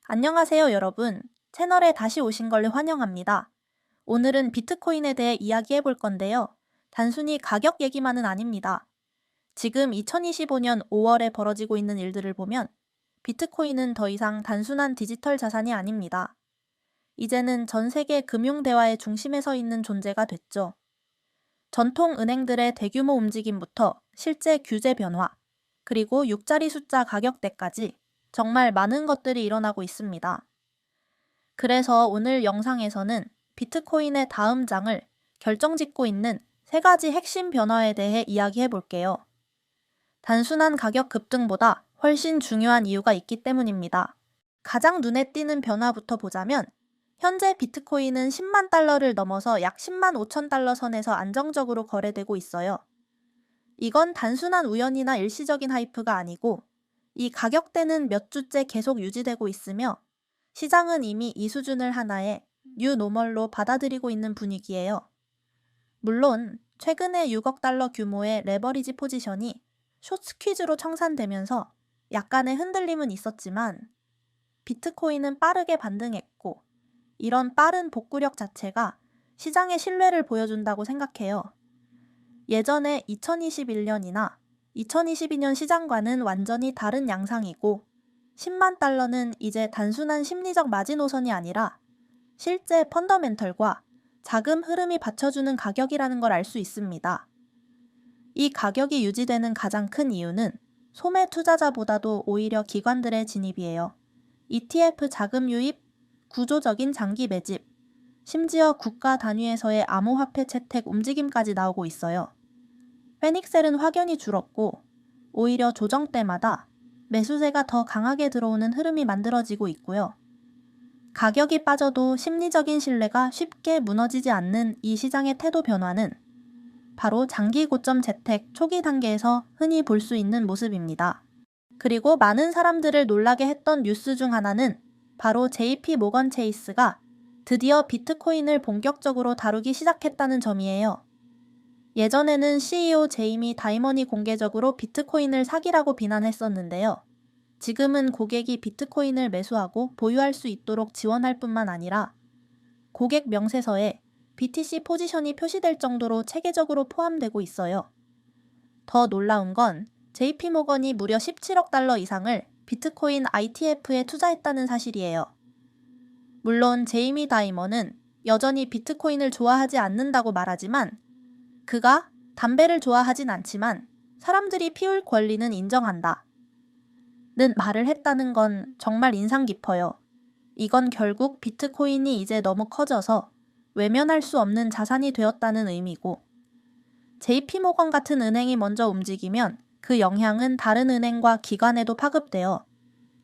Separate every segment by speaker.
Speaker 1: 안녕하세요, 여러분. 채널에 다시 오신 걸 환영합니다. 오늘은 비트코인에 대해 이야기해 볼 건데요. 단순히 가격 얘기만은 아닙니다. 지금 2025년 5월에 벌어지고 있는 일들을 보면 비트코인은 더 이상 단순한 디지털 자산이 아닙니다. 이제는 전 세계 금융 대화의 중심에 서 있는 존재가 됐죠. 전통 은행들의 대규모 움직임부터 실제 규제 변화, 그리고 6자리 숫자 가격대까지 정말 많은 것들이 일어나고 있습니다. 그래서 오늘 영상에서는 비트코인의 다음 장을 결정짓고 있는 3가지 핵심 변화에 대해 이야기해 볼게요. 단순한 가격 급등보다 훨씬 중요한 이유가 있기 때문입니다. 가장 눈에 띄는 변화부터 보자면 현재 비트코인은 10만 달러를 넘어서 약 10만 5천 달러 선에서 안정적으로 거래되고 있어요. 이건 단순한 우연이나 일시적인 하이프가 아니고 이 가격대는 몇 주째 계속 유지되고 있으며 시장은 이미 이 수준을 하나의 뉴노멀로 받아들이고 있는 분위기예요. 물론 최근에 6억 달러 규모의 레버리지 포지션이 숏스퀴즈로 청산되면서 약간의 흔들림은 있었지만 비트코인은 빠르게 반등했고 이런 빠른 복구력 자체가 시장의 신뢰를 보여준다고 생각해요. 예전에 2021년이나 2022년 시장과는 완전히 다른 양상이고 10만 달러는 이제 단순한 심리적 마지노선이 아니라 실제 펀더멘털과 자금 흐름이 받쳐주는 가격이라는 걸 알 수 있습니다. 이 가격이 유지되는 가장 큰 이유는 소매 투자자보다도 오히려 기관들의 진입이에요. ETF 자금 유입, 구조적인 장기 매집, 심지어 국가 단위에서의 암호화폐 채택 움직임까지 나오고 있어요. 페닉셀은 확연히 줄었고 오히려 조정 때마다 매수세가 더 강하게 들어오는 흐름이 만들어지고 있고요. 가격이 빠져도 심리적인 신뢰가 쉽게 무너지지 않는 이 시장의 태도 변화는 바로 장기 고점 재택 초기 단계에서 흔히 볼 수 있는 모습입니다. 그리고 많은 사람들을 놀라게 했던 뉴스 중 하나는 바로 JP 모건 체이스가 드디어 비트코인을 본격적으로 다루기 시작했다는 점이에요. 예전에는 CEO 제이미 다이먼이 공개적으로 비트코인을 사기라고 비난했었는데요. 지금은 고객이 비트코인을 매수하고 보유할 수 있도록 지원할 뿐만 아니라 고객 명세서에 BTC 포지션이 표시될 정도로 체계적으로 포함되고 있어요. 더 놀라운 건 JP모건이 무려 17억 달러 이상을 비트코인 ITF에 투자했다는 사실이에요. 물론 제이미 다이먼은 여전히 비트코인을 좋아하지 않는다고 말하지만 그가 담배를 좋아하진 않지만 사람들이 피울 권리는 인정한다. 는 말을 했다는 건 정말 인상 깊어요. 이건 결국 비트코인이 이제 너무 커져서 외면할 수 없는 자산이 되었다는 의미고 JP모건 같은 은행이 먼저 움직이면 그 영향은 다른 은행과 기관에도 파급되어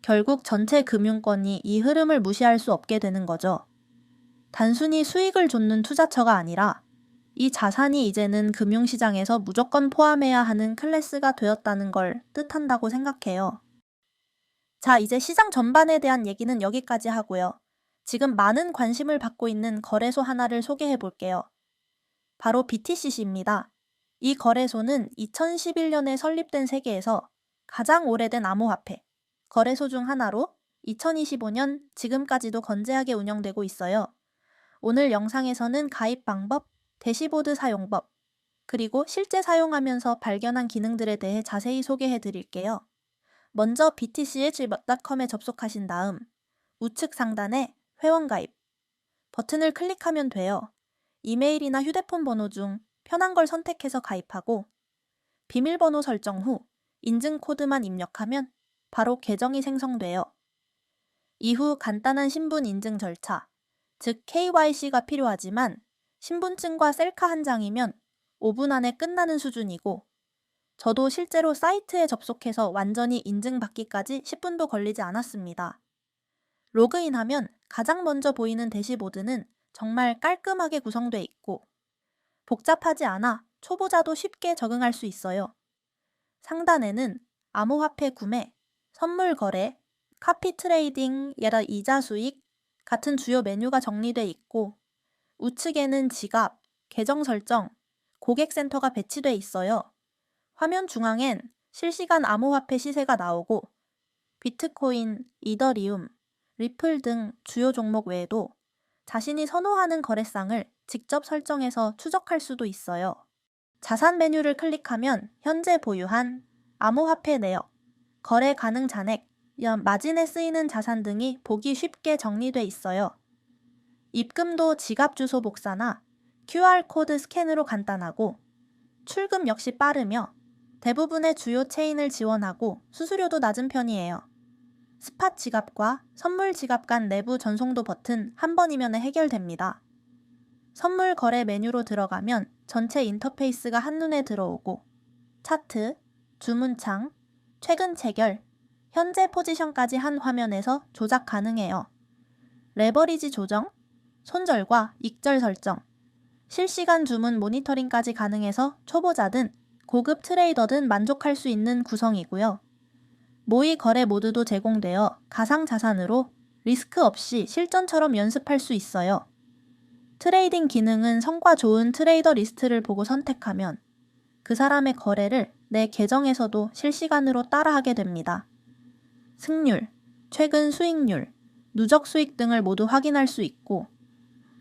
Speaker 1: 결국 전체 금융권이 이 흐름을 무시할 수 없게 되는 거죠. 단순히 수익을 좇는 투자처가 아니라 이 자산이 이제는 금융시장에서 무조건 포함해야 하는 클래스가 되었다는 걸 뜻한다고 생각해요. 자, 이제 시장 전반에 대한 얘기는 여기까지 하고요. 지금 많은 관심을 받고 있는 거래소 하나를 소개해 볼게요. 바로 BTCC입니다. 이 거래소는 2011년에 설립된 세계에서 가장 오래된 암호화폐 거래소 중 하나로 2025년 지금까지도 건재하게 운영되고 있어요. 오늘 영상에서는 가입 방법, 대시보드 사용법, 그리고 실제 사용하면서 발견한 기능들에 대해 자세히 소개해 드릴게요. 먼저 btch.com에 접속하신 다음 우측 상단에 회원가입 버튼을 클릭하면 돼요. 이메일이나 휴대폰 번호 중 편한 걸 선택해서 가입하고 비밀번호 설정 후 인증 코드만 입력하면 바로 계정이 생성돼요. 이후 간단한 신분 인증 절차, 즉 KYC가 필요하지만 신분증과 셀카 한 장이면 5분 안에 끝나는 수준이고 저도 실제로 사이트에 접속해서 완전히 인증받기까지 10분도 걸리지 않았습니다. 로그인하면 가장 먼저 보이는 대시보드는 정말 깔끔하게 구성돼 있고 복잡하지 않아 초보자도 쉽게 적응할 수 있어요. 상단에는 암호화폐 구매, 선물 거래, 카피 트레이딩, 예를 이자 수익 같은 주요 메뉴가 정리돼 있고 우측에는 지갑, 계정 설정, 고객센터가 배치돼 있어요. 화면 중앙엔 실시간 암호화폐 시세가 나오고 비트코인, 이더리움, 리플 등 주요 종목 외에도 자신이 선호하는 거래상을 직접 설정해서 추적할 수도 있어요. 자산 메뉴를 클릭하면 현재 보유한 암호화폐 내역, 거래 가능 잔액, 마진에 쓰이는 자산 등이 보기 쉽게 정리돼 있어요. 입금도 지갑 주소 복사나 QR코드 스캔으로 간단하고 출금 역시 빠르며 대부분의 주요 체인을 지원하고 수수료도 낮은 편이에요. 스팟 지갑과 선물 지갑 간 내부 전송도 버튼 한 번이면 해결됩니다. 선물 거래 메뉴로 들어가면 전체 인터페이스가 한눈에 들어오고 차트, 주문창, 최근 체결, 현재 포지션까지 한 화면에서 조작 가능해요. 레버리지 조정, 손절과 익절 설정, 실시간 주문 모니터링까지 가능해서 초보자든 고급 트레이더든 만족할 수 있는 구성이고요. 모의 거래 모드도 제공되어 가상자산으로 리스크 없이 실전처럼 연습할 수 있어요. 트레이딩 기능은 성과 좋은 트레이더 리스트를 보고 선택하면 그 사람의 거래를 내 계정에서도 실시간으로 따라하게 됩니다. 승률, 최근 수익률, 누적 수익 등을 모두 확인할 수 있고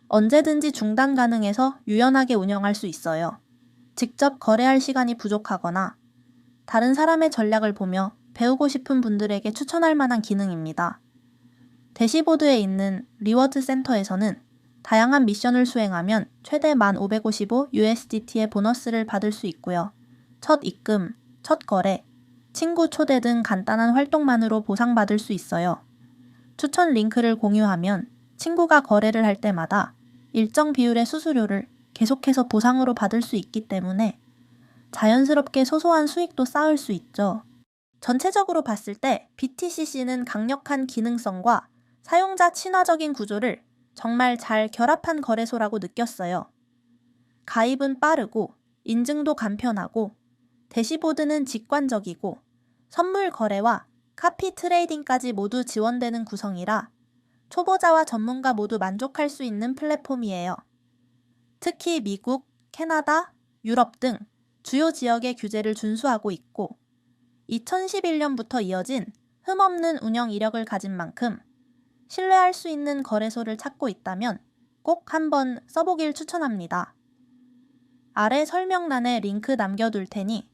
Speaker 1: 언제든지 중단 가능해서 유연하게 운영할 수 있어요. 직접 거래할 시간이 부족하거나 다른 사람의 전략을 보며 배우고 싶은 분들에게 추천할 만한 기능입니다. 대시보드에 있는 리워드 센터에서는 다양한 미션을 수행하면 최대 1,555USDT의 보너스를 받을 수 있고요. 첫 입금, 첫 거래, 친구 초대 등 간단한 활동만으로 보상받을 수 있어요. 추천 링크를 공유하면 친구가 거래를 할 때마다 일정 비율의 수수료를 계속해서 보상으로 받을 수 있기 때문에 자연스럽게 소소한 수익도 쌓을 수 있죠. 전체적으로 봤을 때 BTCC는 강력한 기능성과 사용자 친화적인 구조를 정말 잘 결합한 거래소라고 느꼈어요. 가입은 빠르고 인증도 간편하고 대시보드는 직관적이고 선물 거래와 카피 트레이딩까지 모두 지원되는 구성이라 초보자와 전문가 모두 만족할 수 있는 플랫폼이에요. 특히 미국, 캐나다, 유럽 등 주요 지역의 규제를 준수하고 있고 2011년부터 이어진 흠없는 운영 이력을 가진 만큼 신뢰할 수 있는 거래소를 찾고 있다면 꼭 한번 써보길 추천합니다. 아래 설명란에 링크 남겨둘 테니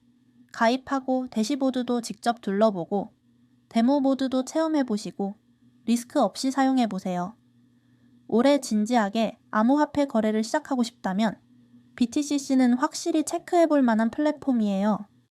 Speaker 1: 가입하고 대시보드도 직접 둘러보고 데모보드도 체험해보시고 리스크 없이 사용해보세요. 올해 진지하게 암호화폐 거래를 시작하고 싶다면 BTCC는 확실히 체크해볼 만한 플랫폼이에요.